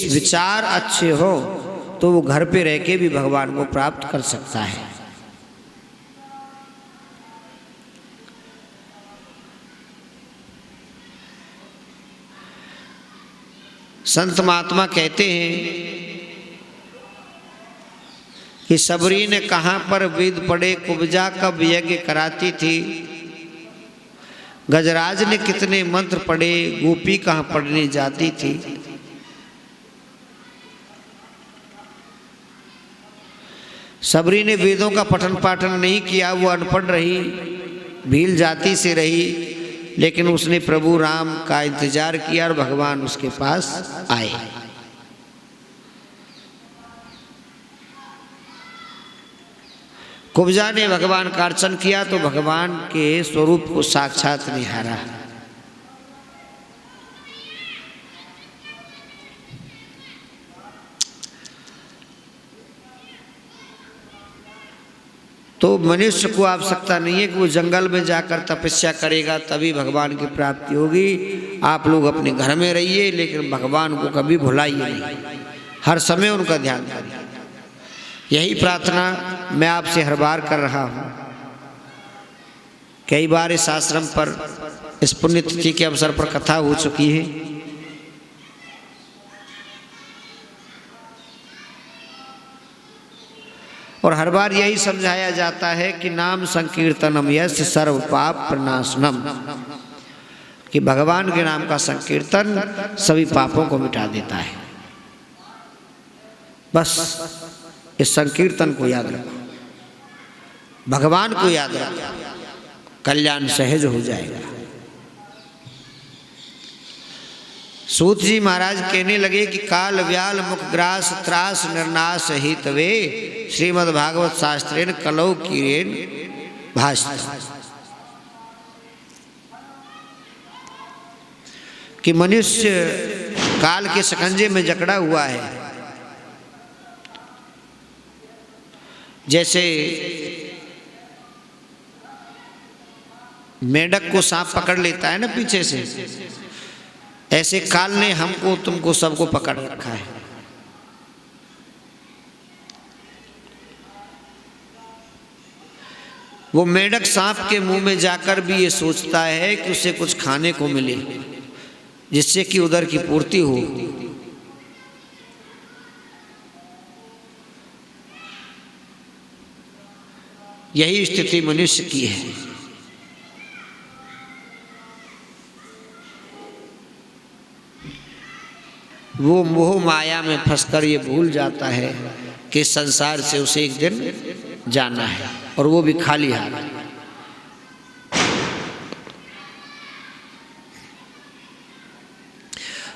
विचार अच्छे हो तो वो घर पे रह के भी भगवान को प्राप्त कर सकता है। संत महात्मा कहते हैं कि सबरी ने कहाँ पर वेद पढ़े, कुब्जा कब यज्ञ कराती थी, गजराज ने कितने मंत्र पढ़े, गोपी कहाँ पढ़ने जाती थी। सबरी ने वेदों का पठन पाठन नहीं किया, वो अनपढ़ रही, भील जाति से रही, लेकिन उसने प्रभु राम का इंतजार किया और भगवान उसके पास आए। कुब्जा ने भगवान का अर्चन किया तो भगवान के स्वरूप को साक्षात निहारा। तो मनुष्य को आवश्यकता नहीं है कि वो जंगल में जाकर तपस्या करेगा तभी भगवान की प्राप्ति होगी। आप लोग अपने घर में रहिए, लेकिन भगवान को कभी भुलाइए नहीं, हर समय उनका ध्यान करिए। यही प्रार्थना मैं आपसे हर बार कर रहा हूँ। कई बार इस आश्रम पर इस पुण्यतिथि के अवसर पर कथा हो चुकी है। और हर बार यही समझाया जाता है कि नाम संकीर्तनम यस्य सर्व पाप प्रनाशनम, कि भगवान के नाम का संकीर्तन सभी पापों को मिटा देता है। बस इस संकीर्तन को याद रखो, भगवान को याद रखो, कल्याण सहज हो जाएगा। सूत जी महाराज कहने लगे कि काल व्याल मुख ग्रास त्रास निर्नाश हितवे श्रीमद् भागवत शास्त्रेन कलौ कीरेन भाषित, कि मनुष्य काल के शिकंजे में जकड़ा हुआ है। जैसे मेंढक को सांप पकड़ लेता है ना पीछे से, ऐसे काल ने हमको तुमको सबको पकड़ रखा है। वो मेंढक सांप के मुंह में जाकर भी ये सोचता है कि उसे कुछ खाने को मिले जिससे कि उदर की पूर्ति हो। यही स्थिति मनुष्य की है। वो मोह माया में फंसकर ये भूल जाता है कि संसार से उसे एक दिन जाना है, और वो भी खाली हाथ।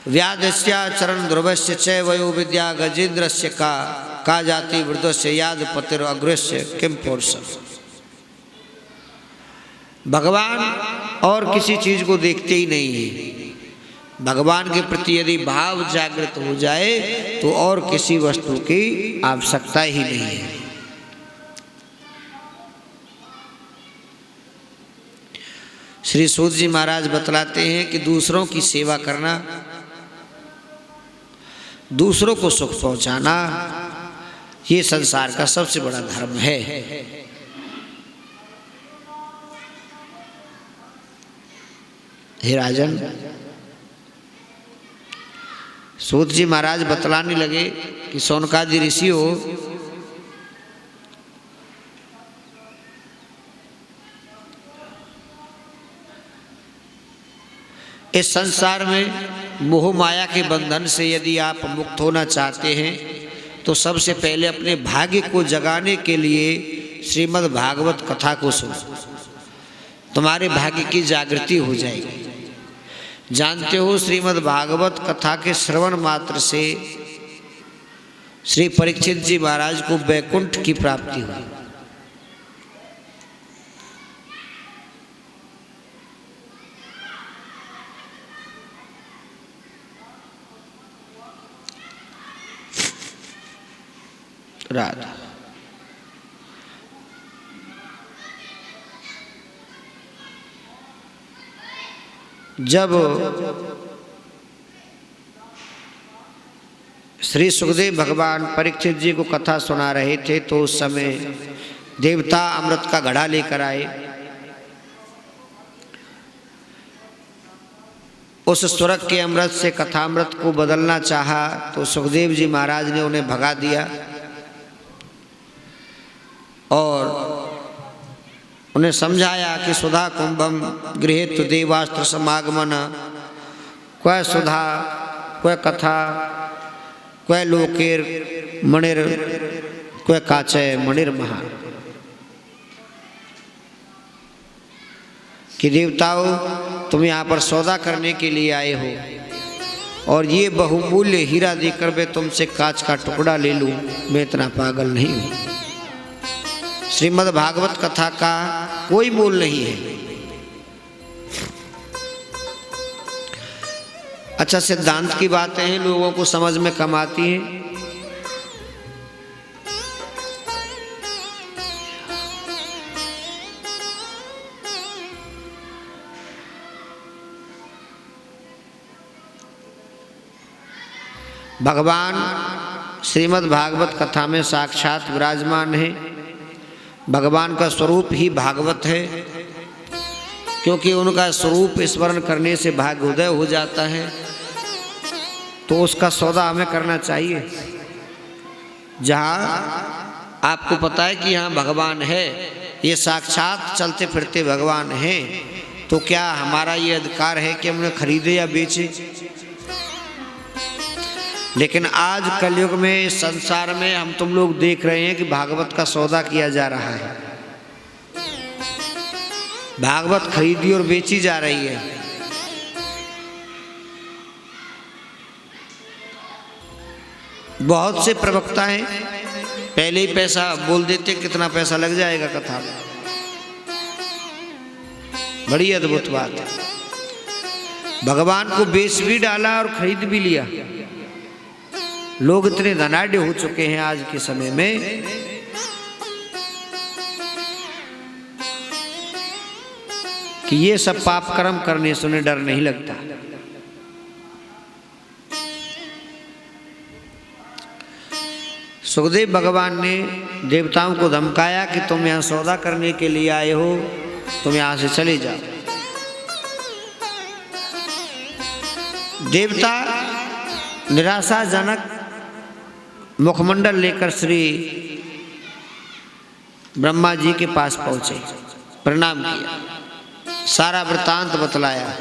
व्याधस्या चरण ध्रुवस्य च वयो विद्या गजेन्द्रस्य का जाति वृद्धस्य याद पतिर अग्रस्य किम पौरुष। भगवान और किसी चीज को देखते ही नहीं है। भगवान के प्रति यदि भाव जागृत हो जाए तो और किसी वस्तु की आवश्यकता ही नहीं है। श्री सूत जी महाराज बतलाते हैं कि दूसरों की सेवा करना, दूसरों को सुख पहुंचाना, ये संसार का सबसे बड़ा धर्म है। हे राजन, सूत जी महाराज बतलाने लगे कि सोनकादि ऋषि हो, इस संसार में मोह माया के बंधन से यदि आप मुक्त होना चाहते हैं तो सबसे पहले अपने भाग्य को जगाने के लिए श्रीमद् भागवत कथा को सुनो, तुम्हारे भाग्य की जागृति हो जाएगी। जानते हो, श्रीमद् भागवत कथा के श्रवण मात्र से श्री परीक्षित जी महाराज को वैकुंठ की प्राप्ति हुई। राधा जब श्री सुखदेव भगवान परीक्षित जी को कथा सुना रहे थे तो उस समय देवता अमृत का घड़ा लेकर आए। उस स्वर्ग के अमृत से कथामृत को बदलना चाहा तो सुखदेव जी महाराज ने उन्हें भगा दिया और उन्हें समझाया कि सुधा कुंभम गृहीत देवास्त्र समागमन, क्व सुधा क्व कथा क्व लोकेर मणिर क्व काचय मणिर महान। कि देवताओं तुम यहाँ पर सौदा करने के लिए आए हो और ये बहुमूल्य हीरा देकर मैं तुमसे कांच का टुकड़ा ले लूं, मैं इतना पागल नहीं हूँ। श्रीमद् भागवत कथा का कोई मोल नहीं है। अच्छा, सिद्धांत की बातें हैं, लोगों को समझ में कम आती हैं। भगवान श्रीमद् भागवत कथा में साक्षात विराजमान है। भगवान का स्वरूप ही भागवत है, क्योंकि उनका स्वरूप स्मरण करने से भाग्योदय हो जाता है। तो उसका सौदा हमें करना चाहिए। जहाँ आपको पता है कि यहाँ भगवान है, ये साक्षात चलते फिरते भगवान हैं, तो क्या हमारा ये अधिकार है कि हम उन्हें खरीदे या बेचे? लेकिन आज कलयुग में संसार में हम तुम लोग देख रहे हैं कि भागवत का सौदा किया जा रहा है। भागवत खरीदी और बेची जा रही है। बहुत से प्रवक्ता हैं, पहले ही पैसा बोल देते कितना पैसा लग जाएगा कथा में। बड़ी अद्भुत बात है। भगवान को बेच भी डाला और खरीद भी लिया। लोग इतने धनाढ़ हो चुके हैं आज के समय में कि ये सब पाप कर्म करने से उन्हें डर नहीं लगता। सुखदेव भगवान ने देवताओं को धमकाया कि तुम यहाँ सौदा करने के लिए आए हो, तुम यहाँ से चले जाओ। देवता निराशाजनक मुखमंडल लेकर श्री ब्रह्मा जी के पास पहुंचे, प्रणाम किया, सारा वृतांत बतलाया।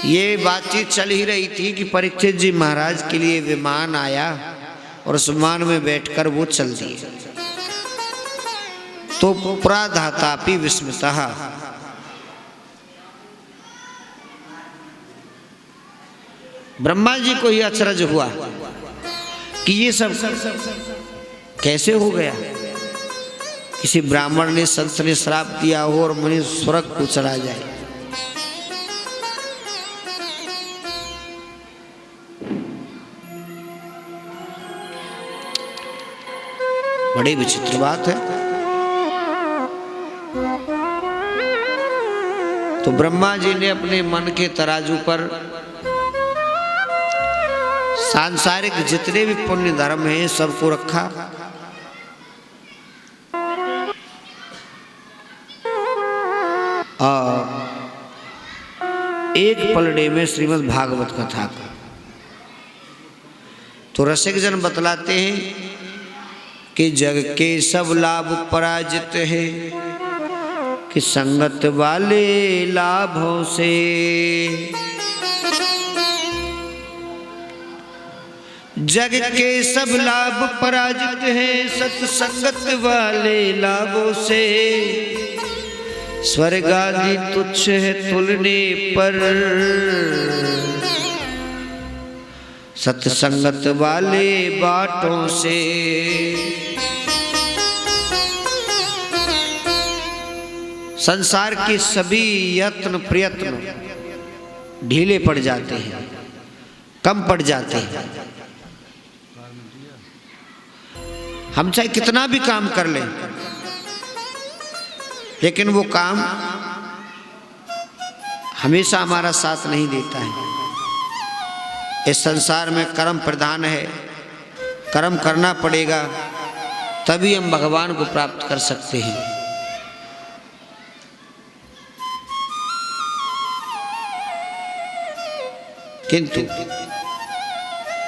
ये बातचीत चल ही रही थी कि परीक्षित जी महाराज के लिए विमान आया और उस विमान में बैठकर वो चल दिए। तो प्राधातापि विस्मितः, ब्रह्मा जी को ही अचरज हुआ कि ये सब कैसे हो गया। किसी ब्राह्मण ने संत ने श्राप दिया हो और मुनि स्वर्ग को चला जाए। बड़ी विचित्र बात है। तो ब्रह्मा जी ने अपने मन के तराजू पर सांसारिक जितने भी पुण्य धर्म हैं सबको रखा और एक पलड़े में श्रीमद् भागवत कथा का। तो रसिक जन बतलाते हैं कि जग के सब लाभ पराजित है, कि संगत वाले लाभों से जग के सब लाभ पराजित हैं, सत्संगत वाले लाभों से। स्वर्ग आदि तुच्छ है तुलने पर, सत्संगत वाले बाटों से। संसार के सभी यत्न प्रयत्न ढीले पड़ जाते हैं, कम पड़ जाते हैं। हम चाहे कितना भी काम कर लें, लेकिन वो काम हमेशा हमारा साथ नहीं देता है। इस संसार में कर्म प्रधान है, कर्म करना पड़ेगा, तभी हम भगवान को प्राप्त कर सकते हैं। किंतु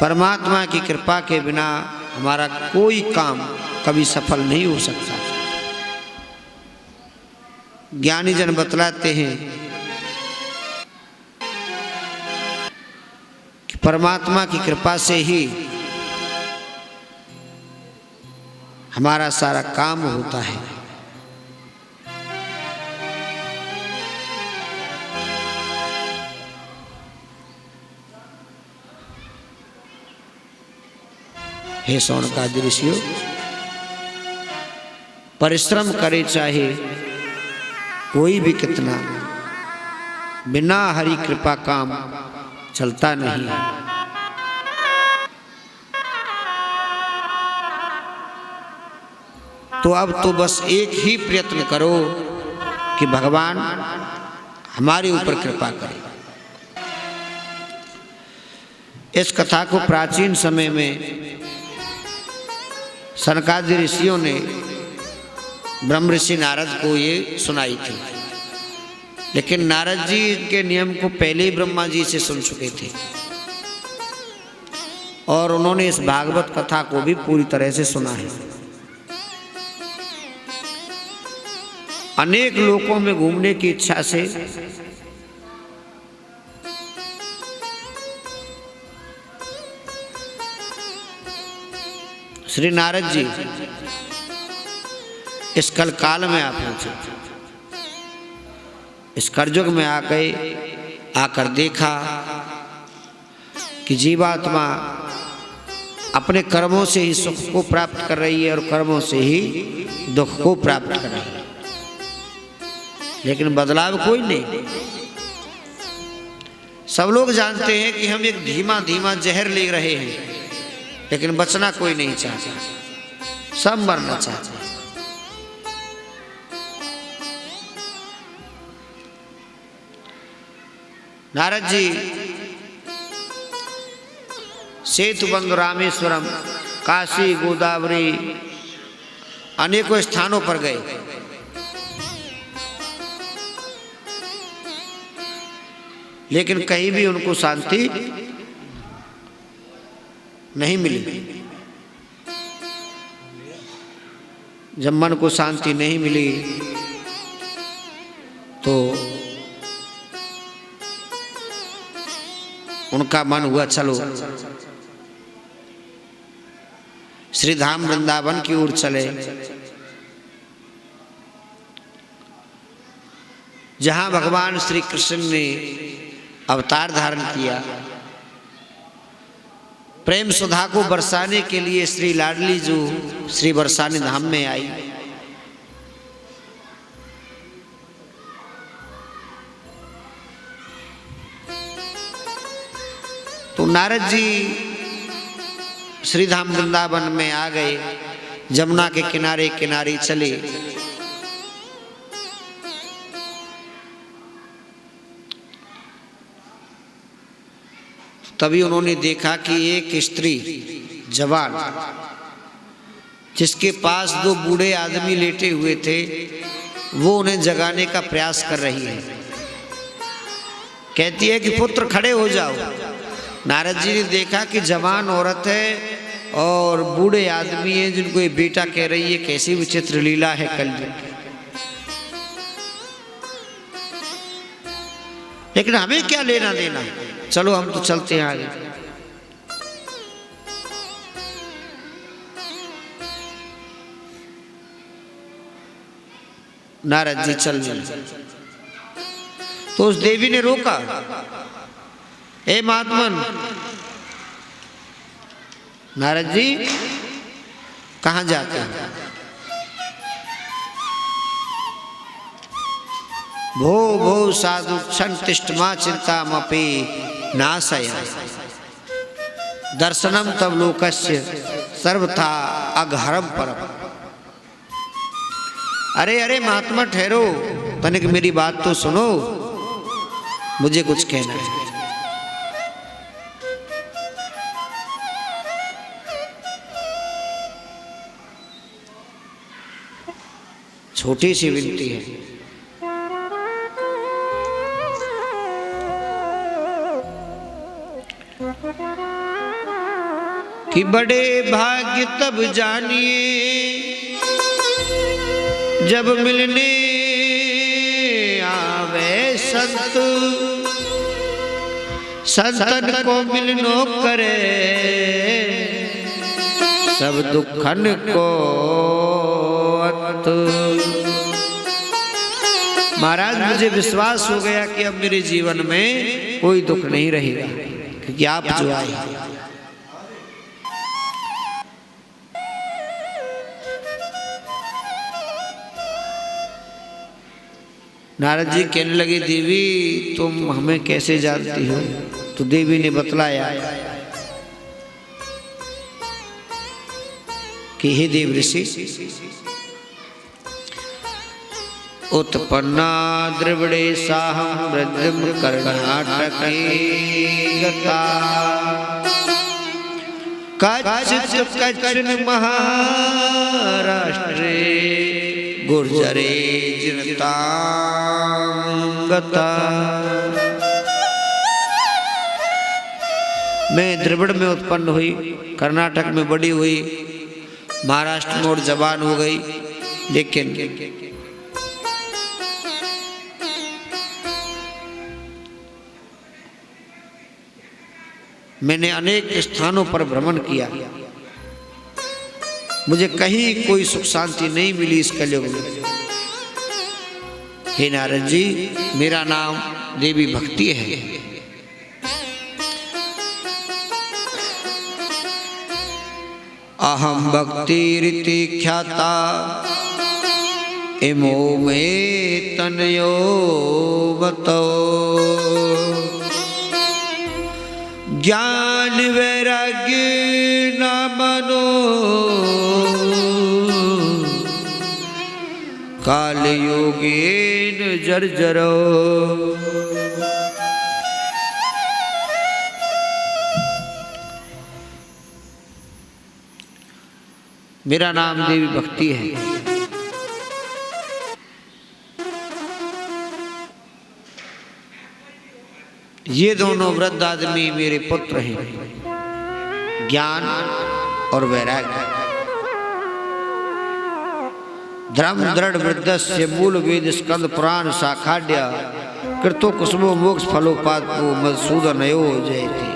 परमात्मा की कृपा के बिना हमारा कोई काम कभी सफल नहीं हो सकता। ज्ञानी जन बतलाते हैं कि परमात्मा की कृपा से ही हमारा सारा काम होता है। हे शौनकादि ऋषियों, परिश्रम करे चाहे कोई भी कितना, बिना हरि कृपा काम चलता नहीं है। तो अब तो बस एक ही प्रयत्न करो कि भगवान हमारे ऊपर कृपा करे। इस कथा को प्राचीन समय में सनकादि ऋषियों ने ब्रह्म ऋषि नारद को ये सुनाई थी, लेकिन नारद जी के नियम को पहले ही ब्रह्मा जी से सुन चुके थे और उन्होंने इस भागवत कथा को भी पूरी तरह से सुना है। अनेक लोकों में घूमने की इच्छा से श्री नारद जी इस कल काल में आ पहुंचे। इस कलयुग में आ गए, आकर देखा कि जीवात्मा अपने कर्मों से ही सुख को प्राप्त कर रही है और कर्मों से ही दुख को प्राप्त कर रही है, लेकिन बदलाव कोई नहीं। सब लोग जानते हैं कि हम एक धीमा धीमा जहर ले रहे हैं, लेकिन बचना कोई नहीं चाहता, सब मरना चाहते हैं। नारद जी सेतुबंध, रामेश्वरम, काशी, गोदावरी अनेकों स्थानों पर गए, लेकिन कहीं भी उनको शांति नहीं मिली। जब मन को शांति नहीं मिली तो उनका मन हुआ चलो श्री धाम वृंदावन की ओर चले, जहां भगवान श्री कृष्ण ने अवतार धारण किया। प्रेम सुधा को बरसाने के लिए श्री लाडली जो श्री बरसाने धाम में आई। तो नारद जी श्री धाम वृंदावन में आ गए, जमुना के किनारे किनारे चले। तभी उन्होंने देखा कि एक स्त्री जवान, जिसके पास दो बूढ़े आदमी लेटे हुए थे, वो उन्हें जगाने का प्रयास कर रही है। कहती है कि पुत्र खड़े हो जाओ। नारद जी ने देखा कि जवान औरत है और बूढ़े आदमी हैं जिनको ये बेटा कह रही है। कैसी विचित्र लीला है कलयुग। लेकिन हमें क्या लेना देना, चलो हम तो चलते हैं आगे। नारद जी चल दिए तो उस देवी ने रोका, ए महात्मन, नारद जी कहां जाते हैं? भो भो साधु क्षण तिष्ठमा चिंता मपे नाशय दर्शनम तब लोकस्य सर्वथा अघहरम परम। अरे अरे महात्मा ठहरो, तनिक मेरी बात तो सुनो, मुझे कुछ कहना है। छोटी सी विनती है। कि बड़े भाग्य तब जानिए जब मिलने आवे संत, संतन को मिलनो करे सब दुखन को अंत। महाराज मुझे विश्वास हो गया कि अब मेरे जीवन में कोई दुख नहीं रहेगा, क्योंकि आप जो आए। नारद जी कहने लगे, देवी तुम हमें कैसे जानती हो? तो देवी ने बतलाया कि हे देव ऋषि, उत्पन्ना द्रविड़े साहम ब्रजम कर्णाटके गता, कच्छ कच्छन महाराष्ट्रे गुर्जरे जिनता गता। मैं द्रविड़ में उत्पन्न हुई, कर्नाटक में बड़ी हुई, महाराष्ट्र में और जवान हो गई, लेकिन मैंने अनेक स्थानों पर भ्रमण किया, मुझे कहीं कोई सुख शांति नहीं मिली इस कलयुग में। हे नारद जी, मेरा नाम देवी भक्ति है। अहम भक्ति रीति ख्याता इमो में तनयो बतो, ज्ञान वैराग्य न मनो काल योगेन जर्जरो। मेरा नाम देवी भक्ति है। ये दोनों वृद्ध आदमी मेरे पुत्र हैं, ज्ञान और वैराग्य। धर्म दृढ़ वृद्धस्य मूल वेद स्कंद पुराण शाखाड्य कृतो कुसुमो मोक्ष फलोपादो मधुसूदनयो जयते।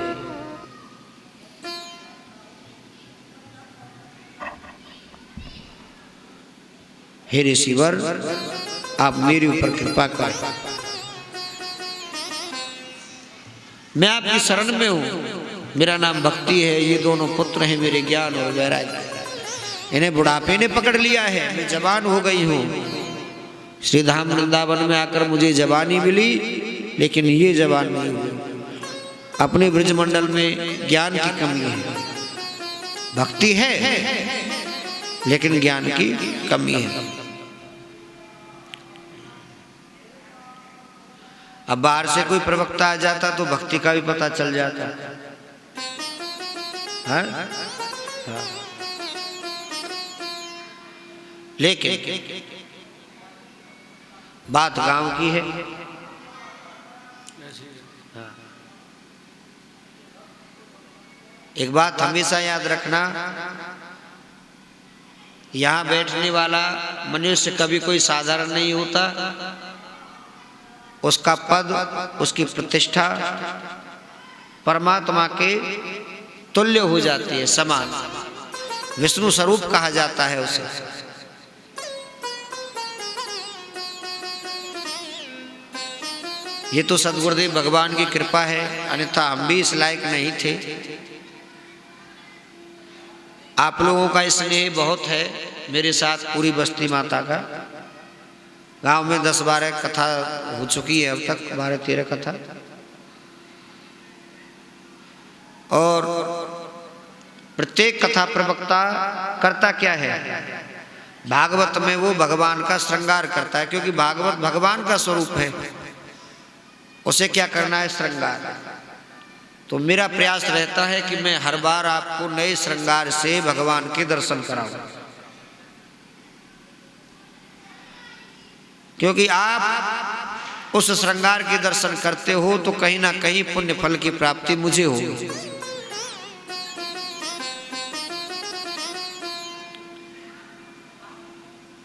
हे ऋषिवर, आप मेरे ऊपर कृपा करें, मैं आपकी शरण में हूं। मेरा नाम भक्ति है, ये दोनों पुत्र हैं मेरे, ज्ञान और वैराग्य। इन्हें बुढ़ापे ने पकड़ लिया है, मैं जवान हो गई हूं। श्रीधाम वृंदावन में आकर मुझे जवानी मिली, लेकिन ये जवान नहीं हुई। अपने ब्रजमंडल में ज्ञान की कमी है, भक्ति है लेकिन ज्ञान की कमी है। अब बाहर से कोई प्रवक्ता आ जाता तो भक्ति का भी पता चल जाता है? हाँ। लेकिन बात गांव की है। हाँ। एक बात हमेशा याद रखना, यहां बैठने वाला मनुष्य कभी कोई साधारण नहीं होता। उसका पद, उसकी प्रतिष्ठा परमात्मा के तुल्य हो जाती है, समान। विष्णु स्वरूप कहा जाता है उसे। ये तो सद्गुरुदेव भगवान की कृपा है, अन्यथा हम भी इस लायक नहीं थे। आप लोगों का स्नेह बहुत है मेरे साथ, पूरी बस्ती माता का। गांव में 10-12 कथा हो चुकी है अब तक, 12-13 कथा। और प्रत्येक कथा प्रवक्ता करता क्या है? भागवत में वो भगवान का श्रृंगार करता है, क्योंकि भागवत भगवान का स्वरूप है। उसे क्या करना है? श्रृंगार। तो मेरा प्रयास रहता है कि मैं हर बार आपको नए श्रृंगार से भगवान के दर्शन कराऊं। क्योंकि आप उस श्रृंगार के दर्शन करते हो तो कहीं ना कहीं पुण्य फल की प्राप्ति मुझे हो।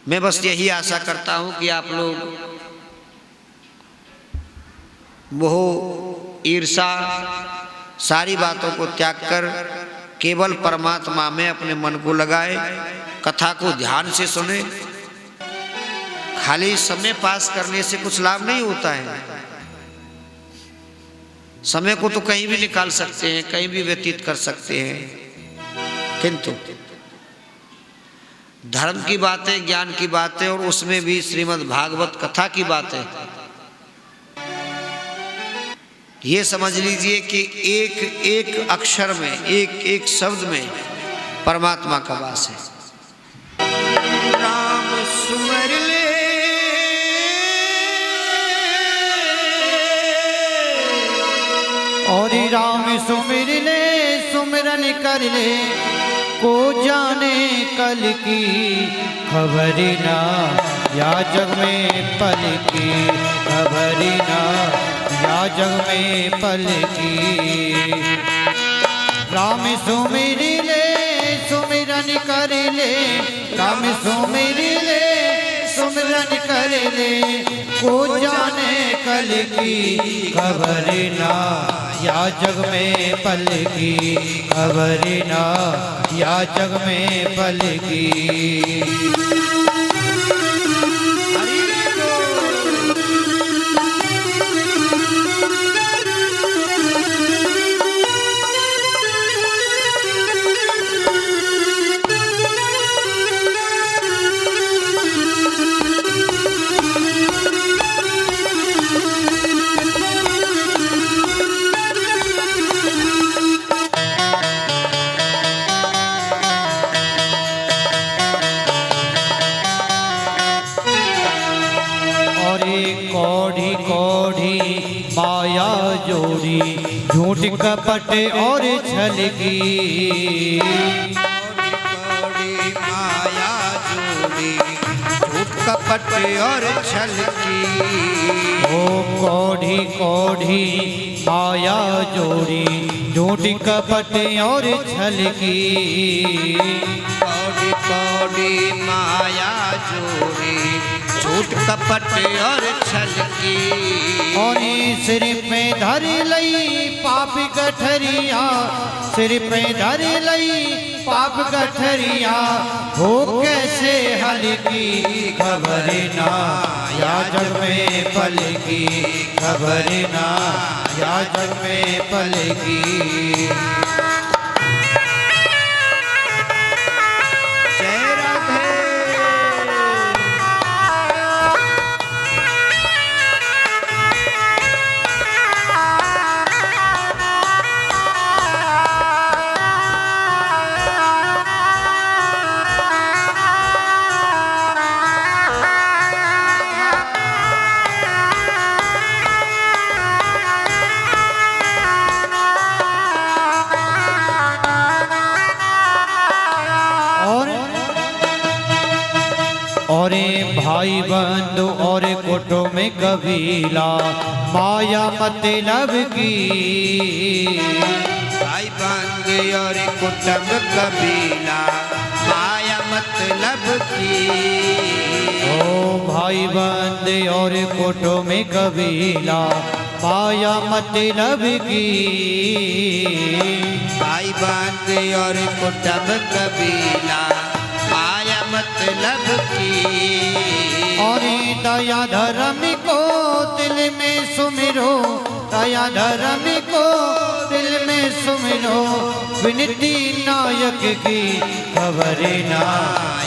मैं बस यही आशा करता हूं कि आप लोग मोह, ईर्षा, सारी बातों को त्याग कर केवल परमात्मा में अपने मन को लगाए, कथा को ध्यान से सुने। खाली समय पास करने से कुछ लाभ नहीं होता है। समय को तो कहीं भी निकाल सकते हैं, कहीं भी व्यतीत कर सकते हैं, किंतु धर्म की बातें, ज्ञान की बातें, और उसमें भी श्रीमद् भागवत कथा की बातें, ये समझ लीजिए कि एक एक अक्षर में, एक एक शब्द में परमात्मा का वास है। राम सुमर ले, और राम सुमिर ले, सुमिरन कर ले, को जाने कल की खबर ना, या जग में पल की खबर ना, या जग में पल की। राम सुमिर ले, सुमिरन कर ले, राम सुमिर ले, सुमिरन कर ले, को जाने कल की खबर ना, या जग में पल की खबर ना, या जग में पल की। कौड़ी कौड़ी माया जोड़ी, झूठ कपट और छल की। कौड़ी माया जोड़ी, झूठ कपट और छल की। ओ कौड़ी कौड़ी माया जोड़ी, झूठ कपट और छल की। कौड़ी कौड़ी माया जोड़ी, झूठ कपट और छल की। और सिर पे धर लई पाप गठरिया, सिर पे धर लई पाप गठरिया, हो कैसे हल्की खबर ना, या जग में पल की खबर ना, या जग में पल की। और भाई बंधु और कुटुंब में कबीला, माया मतलब की। भाई बंधु और कुटुंब कबीला, माया मतलब की। ओ भाई बंधु और कुटुंब में कबीला, माया मतलब की। भाई बंधु और कुटुंब कबीला, माया मतलब की। और दया धर्म को दिल में सुमिरो, दया धर्म को दिल में सुमिरो, विनती नायक की खबर ना,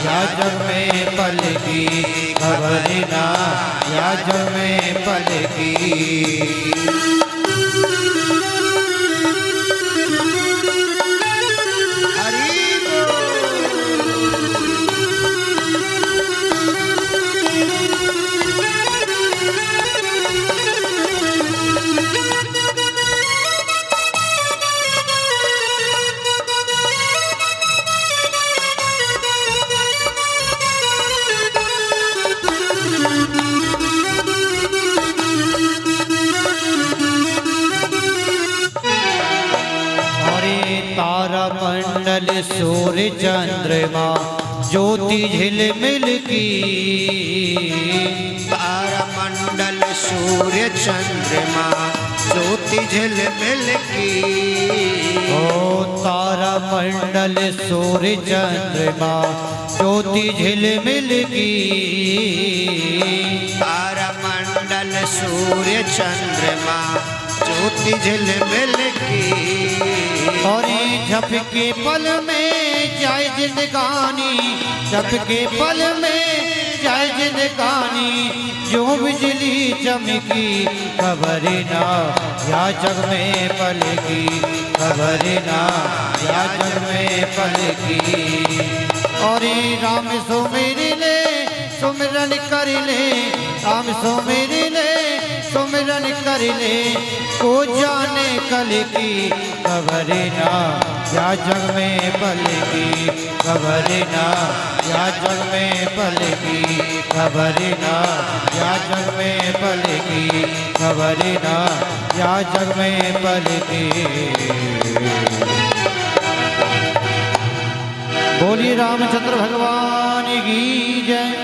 या जग में पल की खबर ना, या जग में पल की। मंडल सूर्य चंद्रमा ज्योति झिलमिल की। तारामंडल सूर्य चंद्रमा ज्योति झिलमिल की। ओ तारा मंडल सूर्य चंद्रमा ज्योति झिलमिल की। तारामंडल सूर्य चंद्रमा ज्योति झिलमिल की। और झपके पल में जाए जिंदगानी, झपके पल में जाए जिंदगानी, जो बिजली चमकी खबर ना या जग में पलकी, खबर ना या जग में पलकी। और राम सुमिर ले सुमिरन कर ले, राम सुमिर ले सुमिरन कर ले, को जाने कल की खबर ना या जग में पलकी, खबर ना या जग में पलकी, खबर ना या जग में पलकी, खबर ना या जग में पलकी। बोलिए रामचंद्र भगवान की जय।